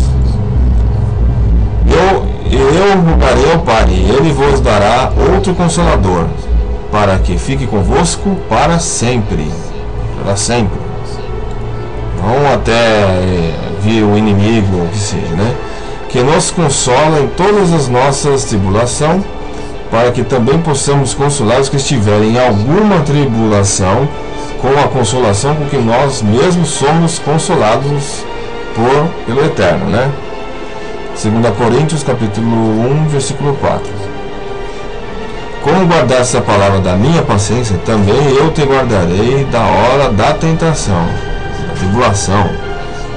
Speaker 1: Eu rogarei ao Pai, e ele vos dará outro Consolador, para que fique convosco para sempre. Para sempre. Não até vir o inimigo, ou o que seja, né? Que nos consola em todas as nossas tribulações, para que também possamos consolar os que estiverem em alguma tribulação, com a consolação com que nós mesmos somos consolados pelo Eterno, né? 2 Coríntios, capítulo 1, versículo 4. Como guardaste a palavra da minha paciência, também eu te guardarei da hora da tentação, da tribulação,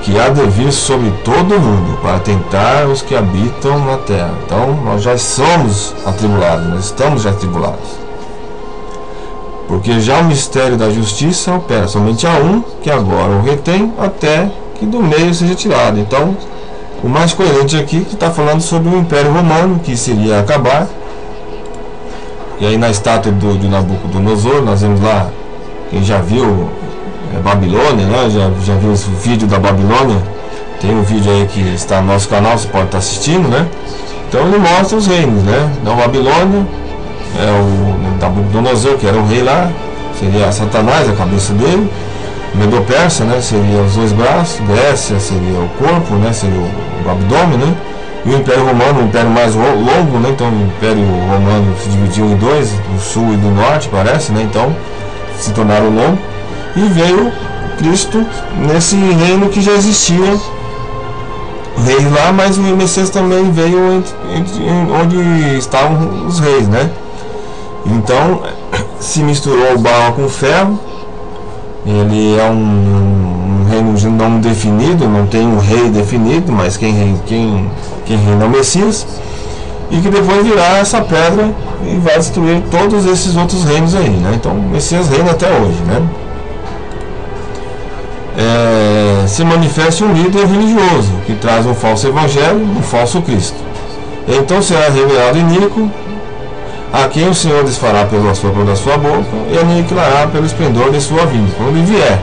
Speaker 1: que há de vir sobre todo o mundo, para tentar os que habitam na terra. Então, nós já somos atribulados, nós estamos já atribulados. Porque já o mistério da justiça opera somente a um, que agora o retém, até que do meio seja tirado. Então, o mais coerente aqui, que está falando sobre o Império Romano, que seria acabar. E aí na estátua de Nabucodonosor, nós vemos lá, quem já viu Babilônia, né? Já viu esse vídeo da Babilônia? Tem um vídeo aí que está no nosso canal, você pode estar assistindo, né? Então ele mostra os reinos, né? Então Babilônia é o Nabucodonosor, que era o rei lá, seria Satanás, a cabeça dele. Medo-Persa, né? Seria os dois braços. Grécia seria o corpo, né? Seria o abdômen, né? E o Império Romano, o império mais longo, né? Então o Império Romano se dividiu em dois, do sul e do norte, parece, né? Então se tornaram longo. E veio Cristo nesse reino que já existia reis lá, mas o Messias também veio onde estavam os reis, né? Então se misturou o barro com o ferro. Ele é um reino não definido, não tem um rei definido, mas quem reina é o Messias, e que depois virá essa pedra e vai destruir todos esses outros reinos aí, né? Então o Messias reina até hoje, né? Se manifesta um líder religioso que traz um falso evangelho, um falso Cristo. Então será revelado iníquo, a quem o Senhor desfará pelo assopro da sua boca e aniquilará pelo esplendor de sua vinda, quando ele vier.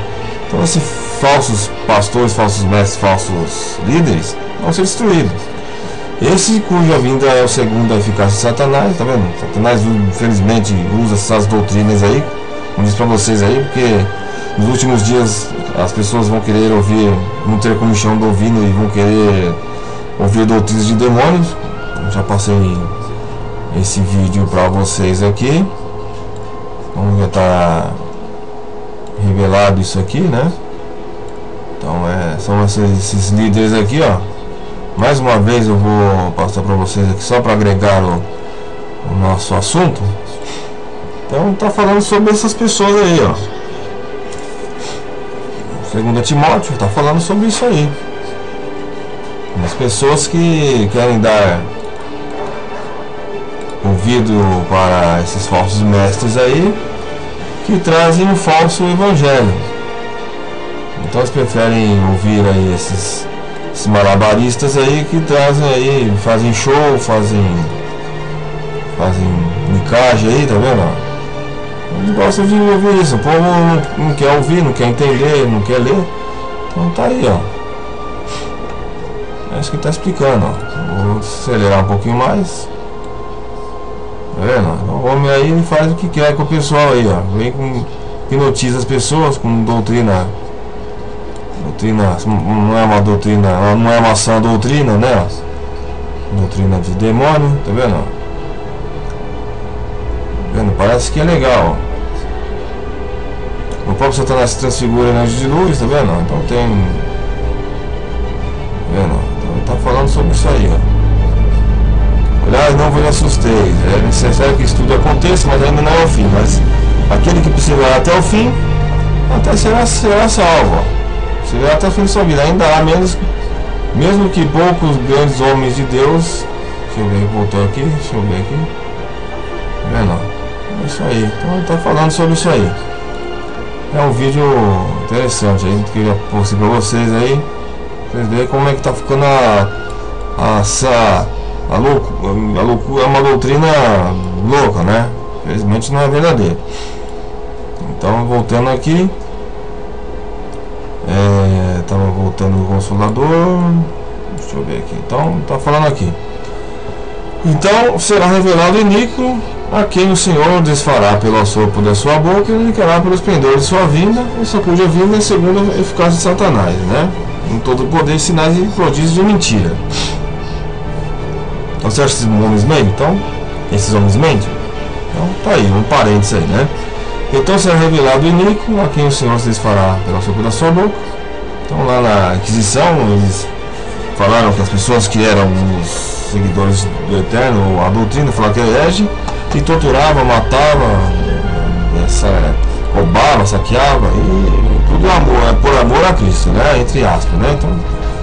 Speaker 1: Então esses falsos pastores, falsos mestres, falsos líderes vão ser destruídos. Esse cuja vinda é o segundo a eficácia de Satanás, tá vendo? Satanás infelizmente usa essas doutrinas aí, como disse para vocês aí, porque nos últimos dias as pessoas vão querer ouvir, não ter comichão do ouvido e vão querer ouvir doutrinas de demônios. Eu já passei esse vídeo para vocês aqui. Então já está revelado isso aqui, né? Então são esses líderes aqui, ó. Mais uma vez eu vou passar para vocês aqui só para agregar o nosso assunto. Então tá falando sobre essas pessoas aí, ó. 2 Timóteo está falando sobre isso aí. As pessoas que querem dar ouvido para esses falsos mestres aí, que trazem um falso evangelho. Então eles preferem ouvir aí esses malabaristas aí que trazem aí, fazem show, fazem micagem aí, tá vendo? Eles gostam de ouvir isso. O povo não quer ouvir, não quer entender, não quer ler. Então tá aí, ó. É isso que tá explicando, ó. Vou acelerar um pouquinho mais. Tá vendo? O homem aí faz o que quer com o pessoal aí, ó. Vem com, hipnotiza as pessoas com doutrina. Não é uma doutrina, não é uma sã doutrina, né? Doutrina de demônio, tá vendo? Tá vendo? Parece que é legal, ó. O próprio Satanás se transfigura em anjo de luz, tá vendo? Então tem. Tá vendo? Então tá falando sobre isso aí, ó. Aliás, não vos assusteis. É necessário que isso tudo aconteça, mas ainda não é o fim. Mas aquele que perseverar até o fim, até será salvo, ó. Você vê até o fim de sua vida. Ainda há mesmo que poucos grandes homens de Deus. Deixa eu ver, voltou aqui. Deixa eu ver aqui. Tá vendo? É isso aí. Então ele está falando sobre isso aí. É um vídeo interessante aí que eu postei para vocês aí. Vocês verem como é que tá ficando a loucura. É uma doutrina louca, né? Infelizmente não é verdadeira. Então voltando aqui. Tava voltando o Consolador. Deixa eu ver aqui. Então, tá falando aqui. Então, será revelado iníquo a quem o Senhor desfará pelo assopro da sua boca e aniquilará pelo esplendor de sua vinda, essa cuja vinda é segundo a eficácia de Satanás, né? Com todo o poder, sinais e prodígios de mentira. Então, você acha esses homens mentem? Então, esses homens mentem? Então, tá aí, um parênteses aí, né? Então será revelado iníquo a quem o Senhor se desfará pelo assopro da sua boca. Então lá na Inquisição eles falaram que as pessoas que eram os seguidores do Eterno, a doutrina, falaram que é herege, e torturava, matava, roubava, saqueava, e tudo por amor a Cristo, né? Entre aspas, né?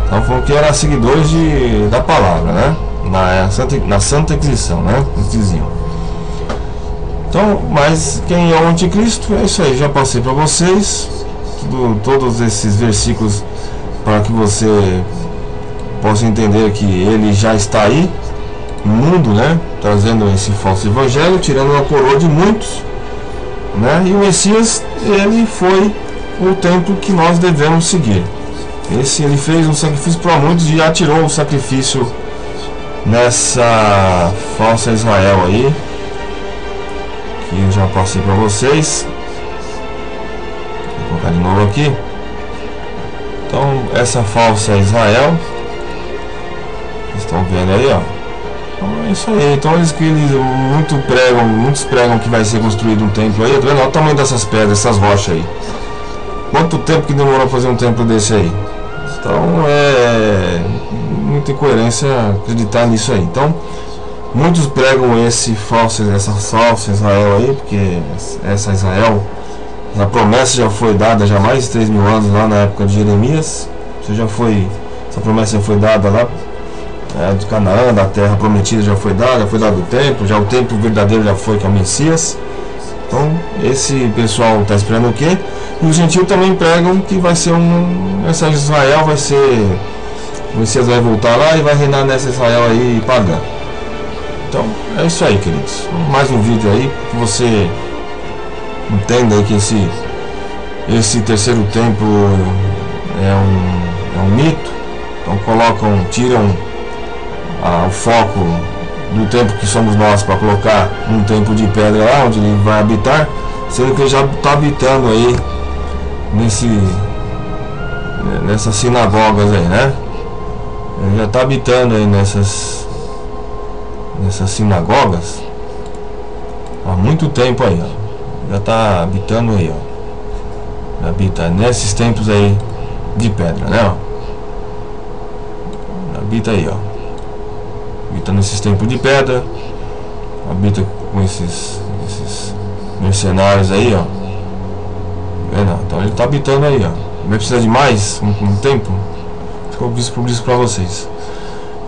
Speaker 1: Então falou que eram seguidores da palavra, né? Na Santa Inquisição, né? Eles diziam. Então, mas quem é o anticristo? É isso aí, já passei para vocês todos esses versículos para que você possa entender que ele já está aí no mundo, né? Trazendo esse falso evangelho, tirando a coroa de muitos, né? E o Messias, ele foi o templo que nós devemos seguir. Ele fez um sacrifício para muitos e atirou o sacrifício nessa falsa Israel aí, que eu já passei para vocês. Vou colocar de novo aqui. Então, essa falsa Israel, vocês estão vendo aí, ó. Então, é isso aí. Então muitos pregam que vai ser construído um templo aí. Tá vendo? Olha o tamanho dessas pedras, essas rochas aí. Quanto tempo que demorou a fazer um templo desse aí? Então é muita incoerência acreditar nisso aí. Então muitos pregam essa falsa Israel aí, porque essa Israel, a promessa já foi dada já há mais de 3.000 anos lá na época de Jeremias. Essa promessa já foi dada lá de Canaã, da terra prometida já foi dado o templo, já o templo verdadeiro já foi, que é o Messias. Então esse pessoal está esperando o quê? E os gentios também pregam que vai ser essa Israel vai ser, o Messias vai voltar lá e vai reinar nessa Israel aí pagã. Então é isso aí, queridos. Mais um vídeo aí que você entenda aí que esse terceiro templo é um mito. Então tiram o foco do templo que somos nós para colocar um templo de pedra lá onde ele vai habitar, sendo que ele já está habitando aí nessas sinagogas aí, né? Ele já está habitando aí nessas sinagogas há muito tempo aí, ó. Já está habitando aí, ó. Habita nesses templos aí de pedra, né? Ó. Habita aí, ó. Habita nesses templos de pedra. Habita com esses mercenários aí, ó. Então ele está habitando aí, ó. Vai precisar de mais um tempo. Ficou isso para vocês.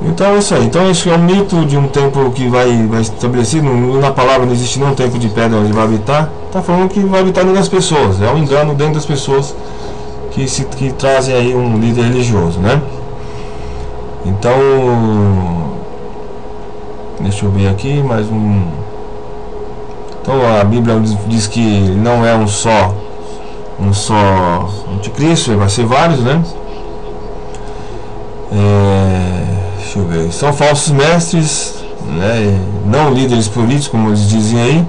Speaker 1: Então é isso aí. Então isso é um mito de um templo que vai estabelecido. Na palavra não existe nenhum templo de pedra onde vai habitar. Está falando que vai habitar dentro das pessoas. É um engano dentro das pessoas que trazem aí um líder religioso, né? Então deixa eu ver aqui mais um. Então a Bíblia diz que não é um só anticristo, vai ser vários, né? Deixa eu ver. São falsos mestres, né? Não líderes políticos, como eles dizem aí.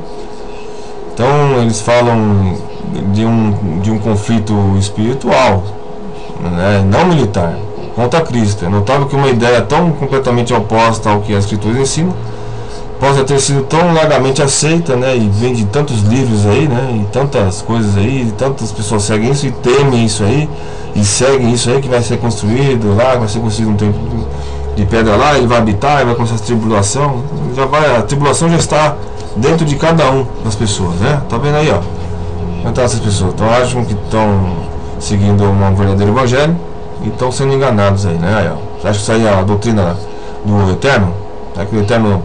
Speaker 1: Então eles falam de um conflito espiritual, né? Não militar, contra Cristo. É notável que uma ideia tão completamente oposta ao que as Escrituras ensinam possa ter sido tão largamente aceita, né? E vem de tantos livros aí, né? E tantas coisas aí, e tantas pessoas seguem isso e temem isso aí, e seguem isso aí, que vai ser construído lá, vai ser construído um templo de pedra lá, ele vai habitar, ele vai começar a tribulação. A tribulação já está dentro de cada um das pessoas, né? Tá vendo aí, ó? Então essas pessoas acham que estão seguindo um verdadeiro evangelho e estão sendo enganados aí, né? Aí, ó. Você acha que isso aí é a doutrina do Eterno? Será que o Eterno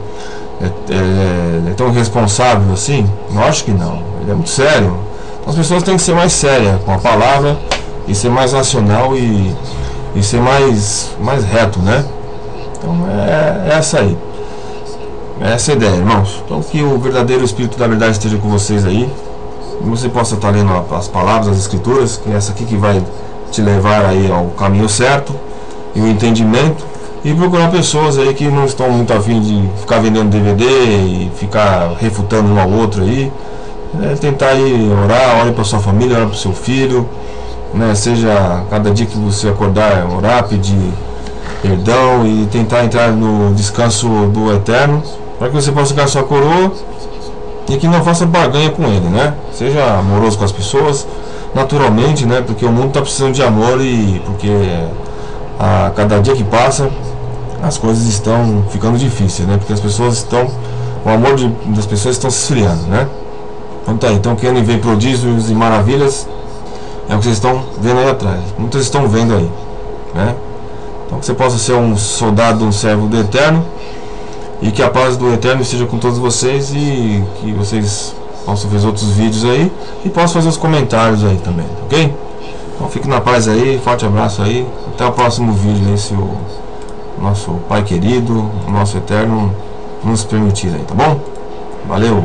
Speaker 1: é tão irresponsável assim? Eu acho que não. Ele é muito sério. Então as pessoas têm que ser mais sérias com a palavra e ser mais racional e ser mais reto, né? Então é essa aí. É essa a ideia, irmãos. Então que o verdadeiro Espírito da verdade esteja com vocês aí. E você possa estar lendo as palavras, as Escrituras, que é essa aqui que vai te levar aí ao caminho certo e o entendimento. E procurar pessoas aí que não estão muito afim de ficar vendendo DVD e ficar refutando um ao outro aí. Tentar aí orar, ore para sua família, ore para o seu filho, né? Seja cada dia que você acordar, orar, pedir perdão e tentar entrar no descanso do Eterno, para que você possa ganhar sua coroa e que não faça barganha com ele, né? Seja amoroso com as pessoas, naturalmente, né? Porque o mundo está precisando de amor e porque a cada dia que passa as coisas estão ficando difíceis, né? Porque as pessoas o amor das pessoas estão se esfriando, né? Então tá aí, então querem ver prodígios e maravilhas, é o que vocês estão vendo aí atrás, muitos estão vendo aí, né? Então que você possa ser um soldado, um servo do Eterno, e que a paz do Eterno esteja com todos vocês, e que vocês possam ver outros vídeos aí e possam fazer os comentários aí também, ok? Então fique na paz aí, forte abraço aí, até o próximo vídeo aí, se o nosso Pai querido, o nosso Eterno nos permitir aí, tá bom? Valeu!